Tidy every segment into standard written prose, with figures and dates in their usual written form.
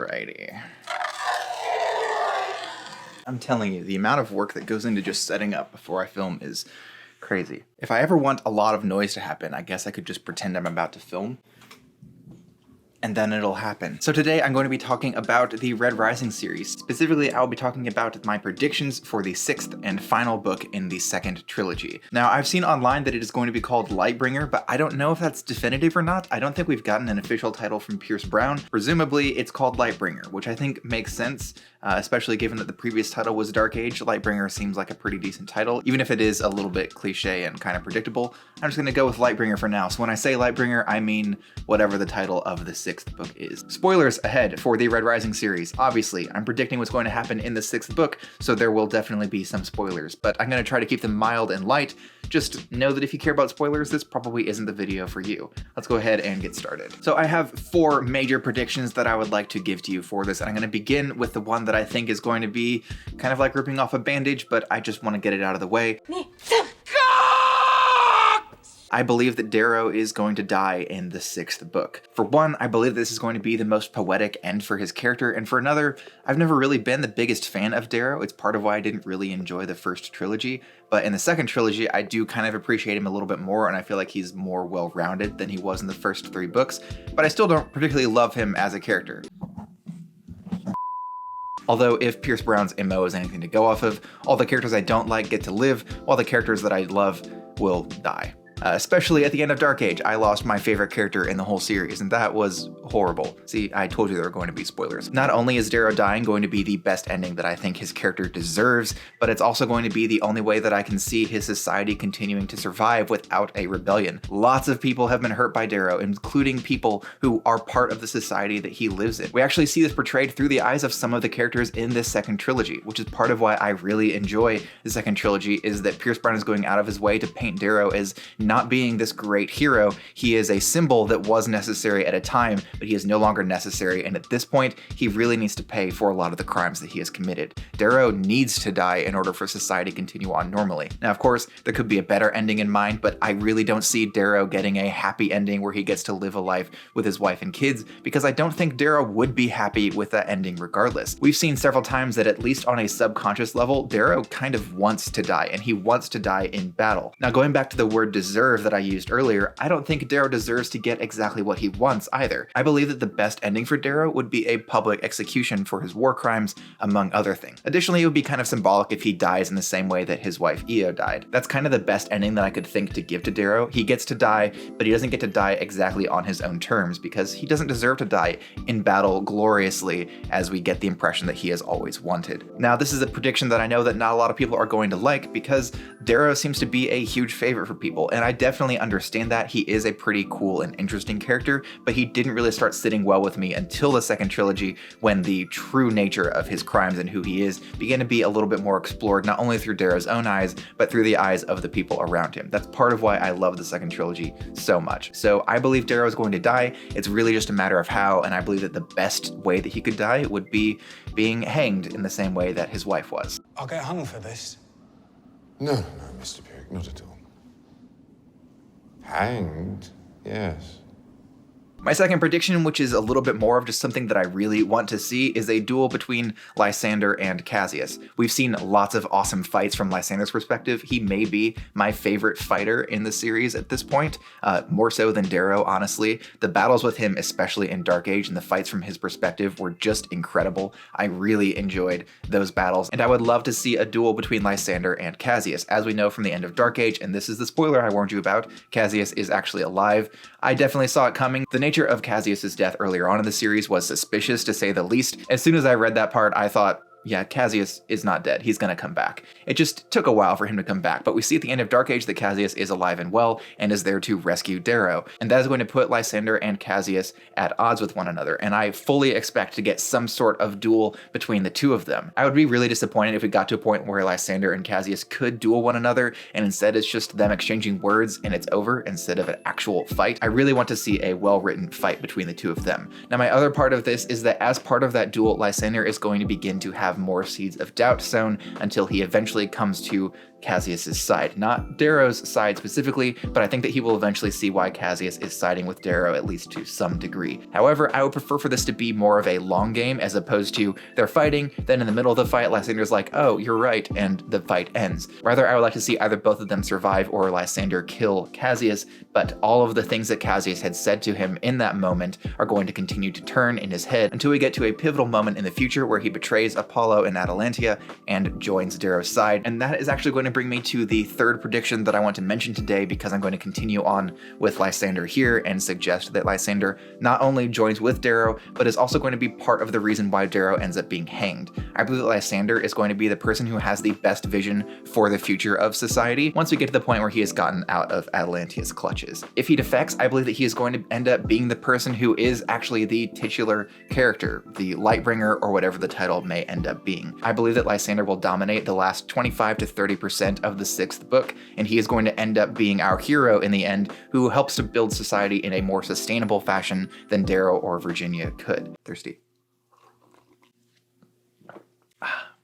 Alrighty. I'm telling you, the amount of work that goes into just setting up before I film is crazy. If I ever want a lot of noise to happen, I guess I could just pretend I'm about to film, and then it'll happen. So today I'm going to be talking about the Red Rising series. Specifically, I'll be talking about my predictions for the 6th and final book in the 2nd trilogy. Now, I've seen online that it is going to be called Lightbringer, but I don't know if that's definitive or not. I don't think we've gotten an official title from Pierce Brown. Presumably, it's called Lightbringer, which I think makes sense, especially given that the previous title was Dark Age. Lightbringer seems like a pretty decent title, even if it is a little bit cliche and kind of predictable. I'm just gonna go with Lightbringer for now. So when I say Lightbringer, I mean whatever the title of the 6th book is. Spoilers ahead for the Red Rising series. Obviously, I'm predicting what's going to happen in the 6th book, so there will definitely be some spoilers, but I'm gonna try to keep them mild and light. Just know that if you care about spoilers, this probably isn't the video for you. Let's go ahead and get started. So I have 4 major predictions that I would like to give to you for this, and I'm gonna begin with the one that I think is going to be kind of like ripping off a bandage, but I just want to get it out of the way. I believe that Darrow is going to die in the 6th book. For one, I believe this is going to be the most poetic end for his character, and for another, I've never really been the biggest fan of Darrow. It's part of why I didn't really enjoy the first trilogy, but in the 2nd trilogy, I do kind of appreciate him a little bit more, and I feel like he's more well-rounded than he was in the first 3 books, but I still don't particularly love him as a character. Although if Pierce Brown's MO is anything to go off of, all the characters I don't like get to live, while the characters that I love will die. Especially at the end of Dark Age, I lost my favorite character in the whole series, and that was horrible. See, I told you there were going to be spoilers. Not only is Darrow dying going to be the best ending that I think his character deserves, but it's also going to be the only way that I can see his society continuing to survive without a rebellion. Lots of people have been hurt by Darrow, including people who are part of the society that he lives in. We actually see this portrayed through the eyes of some of the characters in this 2nd trilogy, which is part of why I really enjoy the 2nd trilogy, is that Pierce Brown is going out of his way to paint Darrow as not being this great hero. He is a symbol that was necessary at a time, but he is no longer necessary, and at this point, he really needs to pay for a lot of the crimes that he has committed. Darrow needs to die in order for society to continue on normally. Now, of course, there could be a better ending in mind, but I really don't see Darrow getting a happy ending where he gets to live a life with his wife and kids, because I don't think Darrow would be happy with that ending regardless. We've seen several times that at least on a subconscious level, Darrow kind of wants to die, and he wants to die in battle. Now, going back to the word deserve that I used earlier, I don't think Darrow deserves to get exactly what he wants either. I believe that the best ending for Darrow would be a public execution for his war crimes, among other things. Additionally, it would be kind of symbolic if he dies in the same way that his wife Io died. That's kind of the best ending that I could think to give to Darrow. He gets to die, but he doesn't get to die exactly on his own terms, because he doesn't deserve to die in battle gloriously, as we get the impression that he has always wanted. Now, this is a prediction that I know that not a lot of people are going to like, because Darrow seems to be a huge favorite for people, and I definitely understand that. He is a pretty cool and interesting character, but he didn't really start sitting well with me until the 2nd trilogy, when the true nature of his crimes and who he is began to be a little bit more explored, not only through Darrow's own eyes, but through the eyes of the people around him. That's part of why I love the 2nd trilogy so much. So I believe Darrow is going to die. It's really just a matter of how, and I believe that the best way that he could die would be being hanged in the same way that his wife was. I'll get hung for this. No, Mr. Pyrrhic, not at all. Hanged? Yes. My second prediction, which is a little bit more of just something that I really want to see, is a duel between Lysander and Cassius. We've seen lots of awesome fights from Lysander's perspective. He may be my favorite fighter in the series at this point, more so than Darrow, honestly. The battles with him, especially in Dark Age, and the fights from his perspective were just incredible. I really enjoyed those battles, and I would love to see a duel between Lysander and Cassius. As we know from the end of Dark Age, and this is the spoiler I warned you about, Cassius is actually alive. I definitely saw it coming. The nature of Cassius's death earlier on in the series was suspicious, to say the least. As soon as I read that part, I thought, yeah, Cassius is not dead. He's gonna come back. It just took a while for him to come back, but we see at the end of Dark Age that Cassius is alive and well and is there to rescue Darrow. And that is going to put Lysander and Cassius at odds with one another, and I fully expect to get some sort of duel between the two of them. I would be really disappointed if we got to a point where Lysander and Cassius could duel one another, and instead it's just them exchanging words and it's over instead of an actual fight. I really want to see a well-written fight between the two of them. Now, my other part of this is that as part of that duel, Lysander is going to begin to have more seeds of doubt sown until he eventually comes to Cassius's side. Not Darrow's side specifically, but I think that he will eventually see why Cassius is siding with Darrow, at least to some degree. However, I would prefer for this to be more of a long game as opposed to they're fighting, then in the middle of the fight, Lysander's like, oh, you're right, and the fight ends. Rather, I would like to see either both of them survive or Lysander kill Cassius, but all of the things that Cassius had said to him in that moment are going to continue to turn in his head until we get to a pivotal moment in the future where he betrays Apollo and Atalantia and joins Darrow's side. And that is actually going to bring me to the third prediction that I want to mention today, because I'm going to continue on with Lysander here and suggest that Lysander not only joins with Darrow, but is also going to be part of the reason why Darrow ends up being hanged. I believe that Lysander is going to be the person who has the best vision for the future of society once we get to the point where he has gotten out of Atalantia's clutches. If he defects, I believe that he is going to end up being the person who is actually the titular character, the Lightbringer, or whatever the title may end up being. I believe that Lysander will dominate the last 25 to 30% of the 6th book, and he is going to end up being our hero in the end, who helps to build society in a more sustainable fashion than Darrow or Virginia could. Thirsty.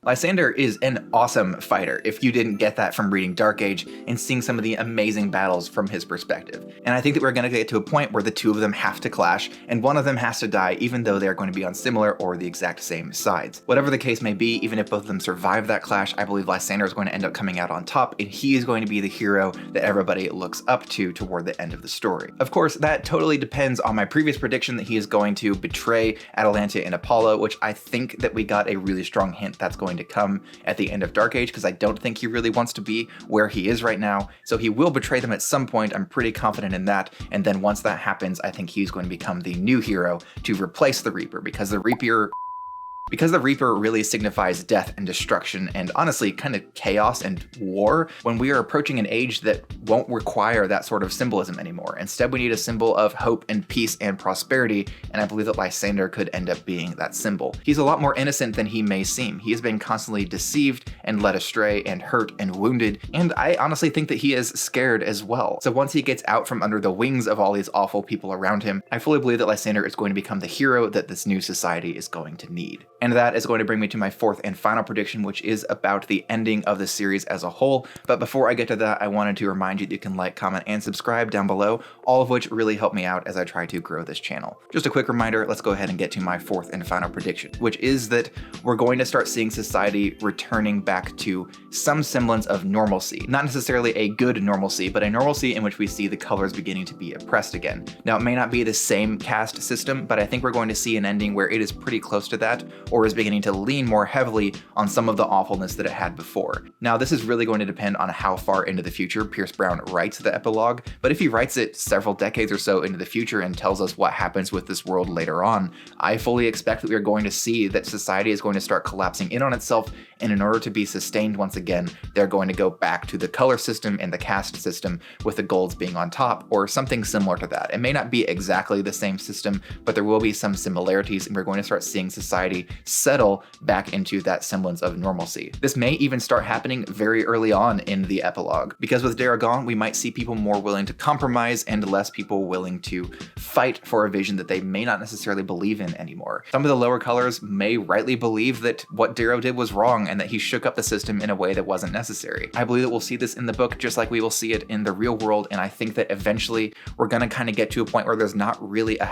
Lysander is an awesome fighter, if you didn't get that from reading Dark Age and seeing some of the amazing battles from his perspective. And I think that we're going to get to a point where the two of them have to clash, and one of them has to die even though they're going to be on similar or the exact same sides. Whatever the case may be, even if both of them survive that clash, I believe Lysander is going to end up coming out on top, and he is going to be the hero that everybody looks up to toward the end of the story. Of course, that totally depends on my previous prediction that he is going to betray Atalantia and Apollo, which I think that we got a really strong hint that's going to come at the end of Dark Age, because I don't think he really wants to be where he is right now. So he will betray them at some point. I'm pretty confident in that. And then once that happens, I think he's going to become the new hero to replace the Reaper, because the Reaper really signifies death and destruction and honestly kind of chaos and war, when we are approaching an age that won't require that sort of symbolism anymore. Instead, we need a symbol of hope and peace and prosperity, and I believe that Lysander could end up being that symbol. He's a lot more innocent than he may seem. He has been constantly deceived and led astray and hurt and wounded, and I honestly think that he is scared as well. So once he gets out from under the wings of all these awful people around him, I fully believe that Lysander is going to become the hero that this new society is going to need. And that is going to bring me to my fourth and final prediction, which is about the ending of the series as a whole. But before I get to that, I wanted to remind you that you can like, comment, and subscribe down below, all of which really help me out as I try to grow this channel. Just a quick reminder, let's go ahead and get to my fourth and final prediction, which is that we're going to start seeing society returning back to some semblance of normalcy. Not necessarily a good normalcy, but a normalcy in which we see the colors beginning to be oppressed again. Now, it may not be the same caste system, but I think we're going to see an ending where it is pretty close to that, or is beginning to lean more heavily on some of the awfulness that it had before. Now, this is really going to depend on how far into the future Pierce Brown writes the epilogue, but if he writes it several decades or so into the future and tells us what happens with this world later on, I fully expect that we are going to see that society is going to start collapsing in on itself, and in order to be sustained once again, they're going to go back to the color system and the caste system, with the golds being on top, or something similar to that. It may not be exactly the same system, but there will be some similarities, and we're going to start seeing society settle back into that semblance of normalcy. This may even start happening very early on in the epilogue, because with Darrow gone, we might see people more willing to compromise and less people willing to fight for a vision that they may not necessarily believe in anymore. Some of the lower colors may rightly believe that what Darrow did was wrong and that he shook up the system in a way that wasn't necessary. I believe that we'll see this in the book just like we will see it in the real world, and I think that eventually we're gonna kind of get to a point where there's not really a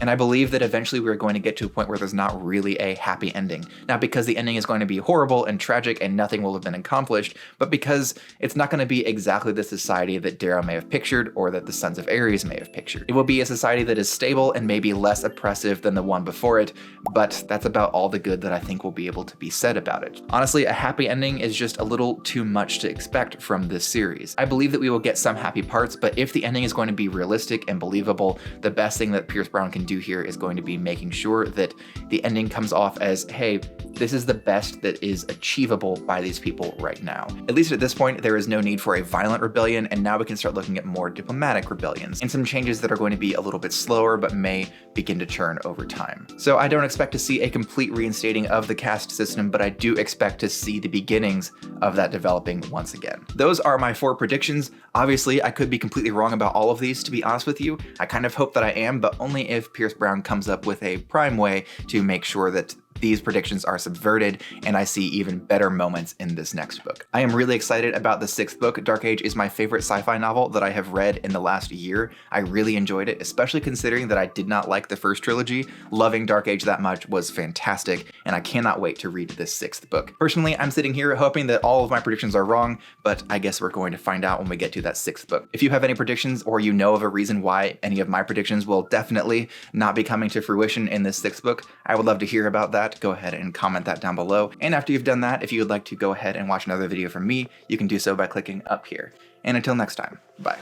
And I believe that eventually we're going to get to a point where there's not really a happy ending. Not because the ending is going to be horrible and tragic and nothing will have been accomplished, but because it's not going to be exactly the society that Darrow may have pictured or that the Sons of Ares may have pictured. It will be a society that is stable and maybe less oppressive than the one before it, but that's about all the good that I think will be able to be said about it. Honestly, a happy ending is just a little too much to expect from this series. I believe that we will get some happy parts, but if the ending is going to be realistic and believable, the best thing that Pierce Brown can do here is going to be making sure that the ending comes off as, hey, this is the best that is achievable by these people right now. At least at this point, there is no need for a violent rebellion, and now we can start looking at more diplomatic rebellions and some changes that are going to be a little bit slower but may begin to churn over time. So I don't expect to see a complete reinstating of the caste system, but I do expect to see the beginnings of that developing once again. Those are my 4 predictions. Obviously, I could be completely wrong about all of these, to be honest with you. I kind of hope that I am, but only if Pierce Brown comes up with a prime way to make sure that these predictions are subverted and I see even better moments in this next book. I am really excited about the 6th book. Dark Age is my favorite sci-fi novel that I have read in the last year. I really enjoyed it, especially considering that I did not like the first trilogy. Loving Dark Age that much was fantastic, and I cannot wait to read this 6th book. Personally, I'm sitting here hoping that all of my predictions are wrong, but I guess we're going to find out when we get to that 6th book. If you have any predictions or you know of a reason why any of my predictions will definitely not be coming to fruition in this 6th book, I would love to hear about that. Go ahead and comment that down below. And after you've done that, if you would like to go ahead and watch another video from me, you can do so by clicking up here. And until next time, bye.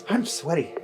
I'm sweaty.